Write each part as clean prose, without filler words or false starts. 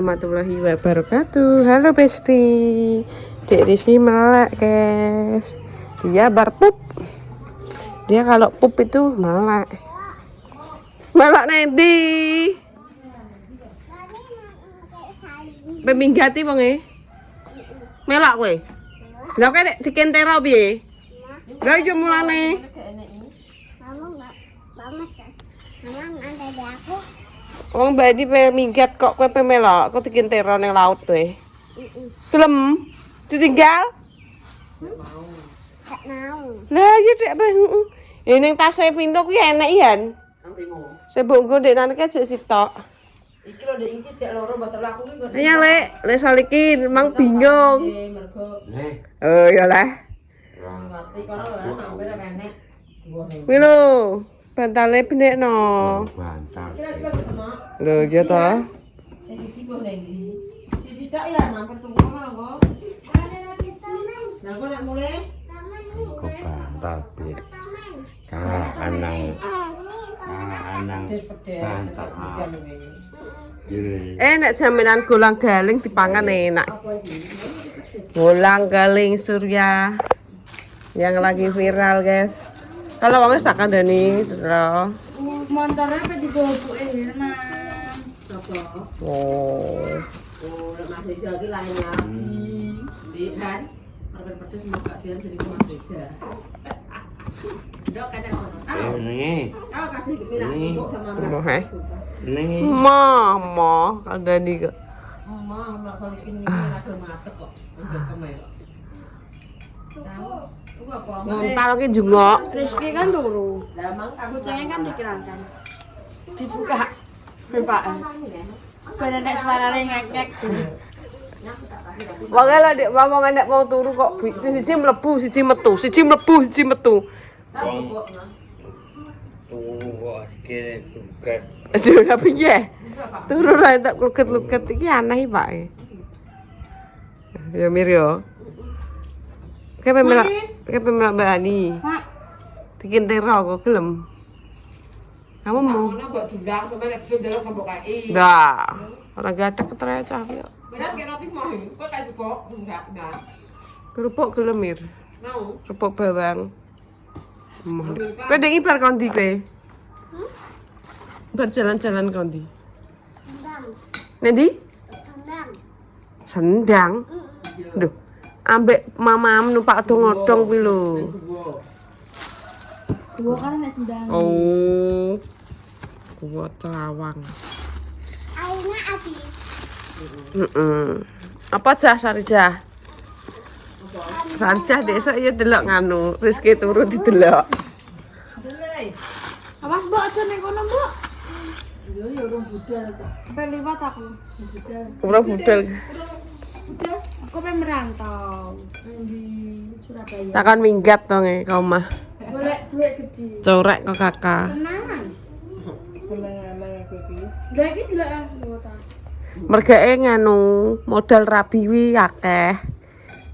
warahmatullahi wabarakatuh. Halo Besti. Dek Rizky melek guys. Dia berpup. Dia kalau pup itu melek. Melek nanti. Peminggati wonge. Melak kowe. Lah kowe nek dikentero piye? Lah yo mulane. Wong badi pe minggat kok kowe pe melok, kok dikentero ning laut kowe. Gelem ditinggal? Gak mau. Lah ya dek pe. Ya ning tase Vino kuwi enek yan. Sebuk nggo ndek nane jek sitok. Iki lho ndek iki jek loro batal aku iki kok. Ya lek saliki memang bingung. Mergo Oh ya lah. ngerti kono lho hampir enek. Kuwi lho, bantale benekno. Bantal. Kira-kira ketemu. Lho ya to. Siji mbok ning ndi? Siji tok ya mampir tunggu kono kok. Lah kok nek mulai Kok bantal bir. Anang bantal. Jadi Nek jaminan golang galing dipangan enak. Golang galing Surya yang lagi viral guys. Kalau wong wis tak kandhani terus. Motornya apa dibawa-bawain Mas? Oh. oh lek Mas Reza iki lain lagi. Ndi kan? Arep pedes mau gak diam jadi Mas Reza. Dok kadang ngono. Halo. ini Kalau kasih minyak bubuk sama Mau, minyak. ini Mama kandhani kok. Mama mak solikin iki rada matek kok. Udah kemel. Kamu apa? Ngental ki jungok. Rizky kan turu. Lah mang kamu Kucingnya kan dikirakan. Dibuka. Bapaknya. Bener nek suaranya ngekek. Wong lho Dik, ngomong nek mau turu kok siji mlebu, siji metu, siji mlebu, siji metu. tunggu kok kira suket. Sudah piye? Turu ra entuk luket-luket iki aneh Pak. Ya mir yo. Kepe melak Mbak Ani. Mak, Dikentero kok gelem. Kamu mau? ngono kok diundang sampe nek bisa njaluk kembok kaki. Ndak. Ora gatek ketrecah yo. Benar kira roti mau kok kayak kok enggak. Kerupuk gelem mir. Mau. Kerupuk bawang. Kowe ndek ibar kondi kowe? Berjalan-jalan kondi. Nanti? Sendang. Duh. Ambek mamam numpak odong-odong kuwi lho. gua kan nek sendang. Oh. Gua Telawang. Aina abi. Apa jah Sarjah? Sarjah desuk ya delok nganu, Rizky turu didelok. Awas Mbok aja ning kono, Mbok. Yo yo urung budal kok. Pengen liwat aku. Ora budal. Aku pengen merantau. Di Surabaya. Takkan minggat to nge ka omah. Golek duit gede. Corek kok kakak. Tenang. Emang aku iki. Lah iki delok ah tas. Mergake nganu modal rabi wi akeh.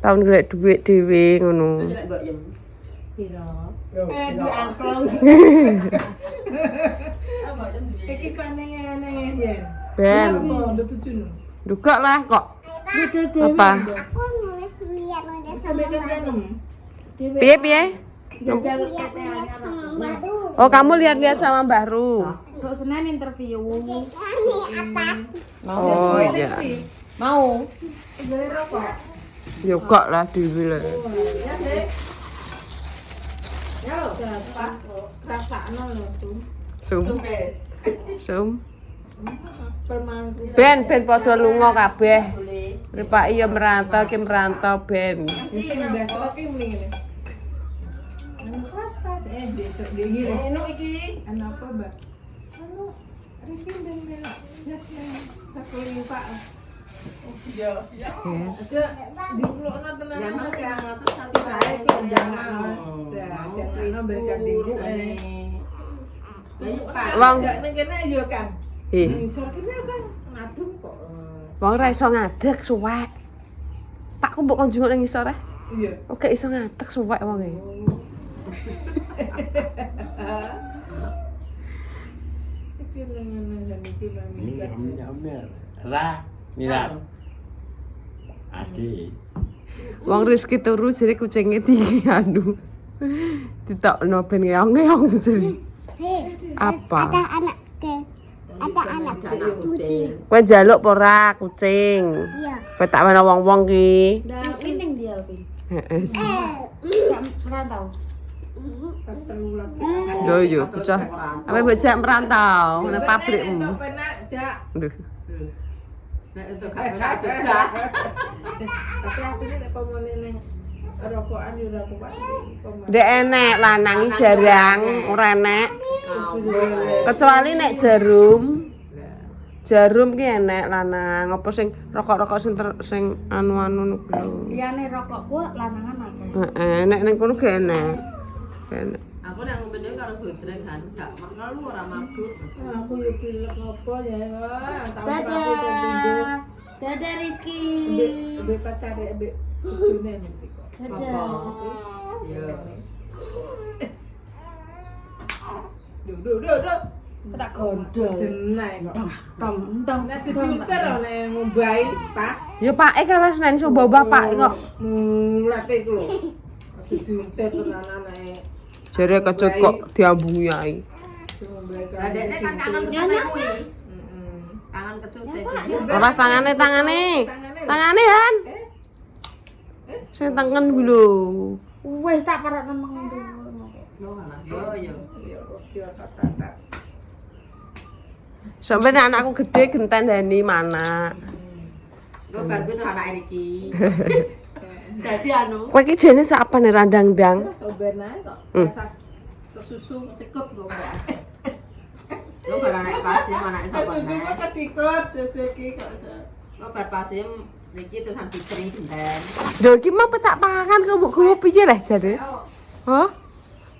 Tahun golek dhuwit dhewe ngono. Lek mbok yem. Piro? Duit angklung. Iki kok neng yen. Ben. Mbok bujun. Duga lah kok. Beda dewe. Apa? Aku nulis lihat udah sampai dewe. Piye? Jajal KTA-nya baru. Oh, kamu lihat-lihat sama Mbak Ru. Sok Senin interview. Oh iya. Mau. Yo kok lah dhewe lah. Ya, Dek. Ya lho, pas rasakno lho tuh. Sum. Sampai Sum. permangku. Ben padha lunga kabeh. Boleh. Ripak iya merantau ki merantau ben. Iki nambah kopi mending ini. Pas besok dingin. Eno iki. Ano apa, Mbak? Anu Riki dan Bella. Jas yang aku lupa. Oh, iya. Yes. Aja diplokna tenan. Ya mah kayak ngatus satu bae ki jangan. Dan Rino berikan diri. Wong Nek kene yo kan. eh Iso kene kan ngadum kok. wong ra iso ngadeg suwek. Pak ku mbok kon junguk ning isor eh. Iya. Oke iso ngadeg suwek wonge. Iki nang iki nang Ini ambil. Ra. Mira. Adi. Wong Rizky turu jadi kucingnya tinggi anu. Ditokno ben ngeong-ngeong jadi. Apa? Ada anak putih. Kowe njaluk apa ora kucing? Iya. Kowe tak mana wong-wong ki. Alvin yang dia Alvin. Heeh. Gak merantau. Pas terulang. Yo bocah. Apa bocah merantau nang pabrikmu. Entuk penak jak. Duh. Nek itu gak enak jejak. Tapi aku ini nek pemone ning rokokan yo ora kuat. Ndek enek lanang iki jarang, ora enek. Kecuali nek jarum. Jarum ki enek lanang, apa sing rokok-rokok sing anu-anu niku lho. Liyane rokokku lanangan akeh. Heeh, nek ning kono ki enek. Enek. Aku nek ngombe karo bodreng kan gak merlu ora mabuk. Aku yo pilek ngopo ya. Tahu Dadah. Dadah Rizky. Mbek pacare mbek bojone mesti kok. Dadah. Yo. Duh. Tak gondol. Jenai kok. Dong. Nek dicuter nek ngombai, Pak. Ya Pak kalah Senin coba bapak kok. Late iku lho. Dicuter tenanan nek Jare kecut kok diambungi ae. ngombai Lah dekne kan kangen kecute kuwi. Kangen kecute kuwi. Lepas tangane. Tangane Han. Sing tangan ku lho. Wes tak parek nang ngono. Yo. ya dia kata-kata. Sampai anakku gede gentendani mana. Gue bar kuwi tuh anake iki. Dadi anu. Kowe iki jene sapane randang-dang. Ben ae kok. Rasa susu sikut kok. Gue bar anake pasim anake sapa Susu kok kesikut, susu iki kok. Gue bar pasim niki terus sampe kering genten. Lho iki mau petak pangan kamu piye leh jare? Hah?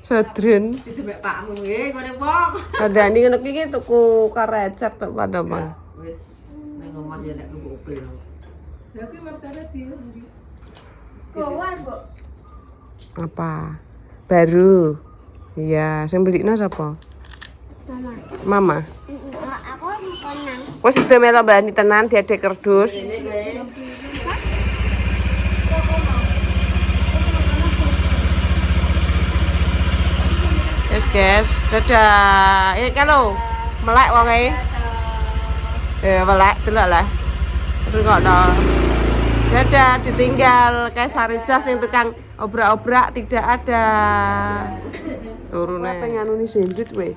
Sedren. Ditebek pakmu nggih ngene wong. Kandhani ngono iki tuku karecet tok pada mah. Wis ning omah ya nek nunggu opel. Lah ki martabak di ndi? Keluar, Bu. Apa? Baru. Iya, sing belikna sapa? Mama. Mama. Aku menang. Wis sudah melo bani tenan diadek kerdus. Ini gue. Yes guys, dadah. Kalau melek wonge. Melek delok lah. Rungokno. Dadah, ditinggal kayak Sarija sing tukang obrak-obrak tidak ada. Turune. Apa nganuni sindut we?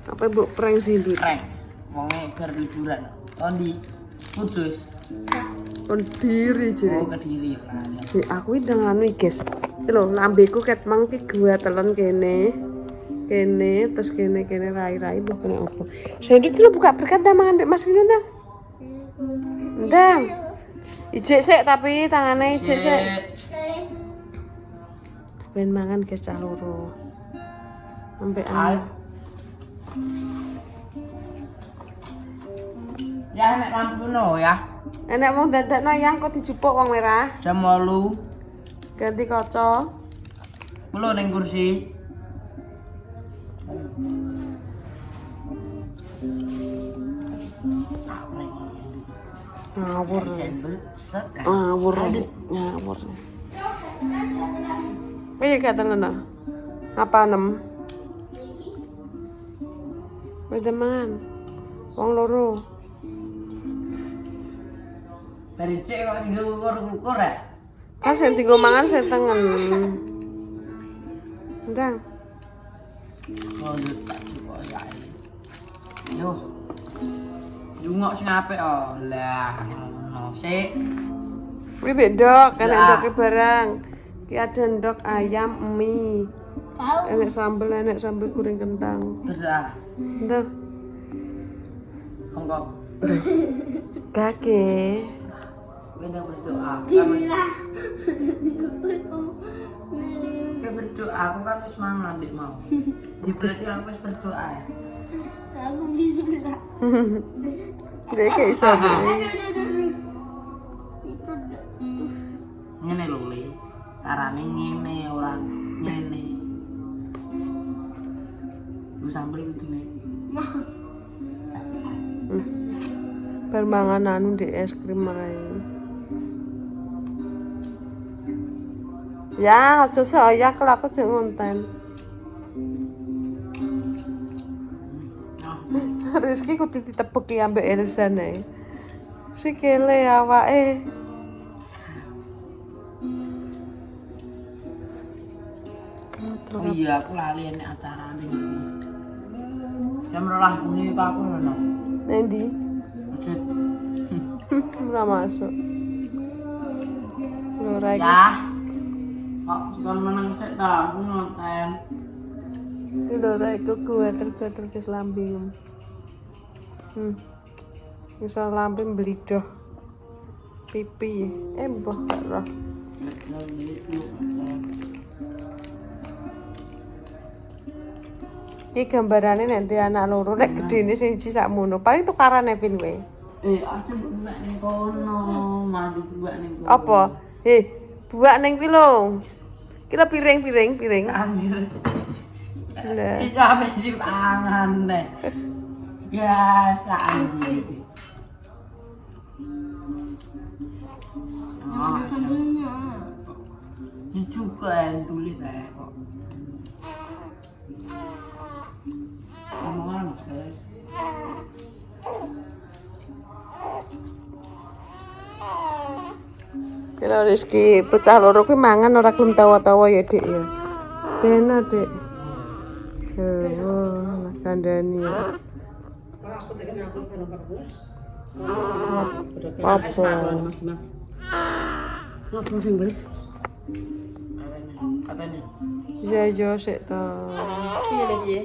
Apa mbok prank sindut? Prank. Wonge bar liburan. Tondi. Kudus. Kendiri jere. Oh, Kediri lah. Aku iki ndang anu guys. Iki lho, lambeku ket mang ki guatelan kene. Kene terus kene rai-rai mbok kene opo. Sindut ki lho buka berkat ta mangan Mbak Mas Wino ta? Ndang. Ijek sik tapi tangane ijek sik. Ben mangan guys cah loro. Ambek anu. Ya nek lampu no ya. Enek wong dadakno yang kok dijupuk wong merah. Jam 8. Ganti kaca. Kulo ning kursi. Ngawur. Sendel set. Ngawur. Piye katene? Apa 6? Wis teman. Wong loro. Dari cek kok tinggal ukur ya. Kan sing tinggo mangan sing tengen. Ndang. Oh, tak cukup ya. Yo. Jungok sing apik oh. Lah, ngono sik. Kuwi bedok, kan Lah. endoke barang. Ki ada endok ayam, mie. Tahu. Enek sambel goreng kentang. Terus ah, Ndang. kongkong. Kake. Kowe ndak berdoa. Kamu berdoa, aku kan wis mangan dik mau. Ya berarti aku wis berdoa ya. Aku bismillah. Dek kayak iso. Ngene lho Le. Carane ngene ora ngene. Lu sambel kudune. bar mangan anu di es krim ae. Ya, aja seoyak lah aku jek ngonten. Rizky kudu ditepeki ambek Elsa nih. Sikile awake. Oh iya, aku lali nek acara ning iki. Jam 12 bengi kok aku ngono. Nang ndi? Maksud, Ora masuk. Ora iki. ya. Kok sukan menang sik ta, aku ngonten. Iki lho ra iku kuwater kes lambing. Bisa lambing blidoh. Pipi. Mbah gak roh. Iki gambarane nanti anak loro nek gedene siji sakmono. Paling tukarane pin kowe. Aja buat ning kono, mandi buat ning kono. Apa? Buak ning kuwi lho. Ki lho piring. Anjir. Lah. Iki ape dipangan deh. Biasa anjir. Ada sambelnya. Juga yang tulis deh kok. Omongan guys. Kalau Rizky pecah loro kuwi mangan ora gelem tawa-tawa ya, Dik ya. Bena, Dik. Oh, nah kandani ya. Apa? Mas. Ngopo sing wis? Katanya. Ya yo sik to. Piye le piye?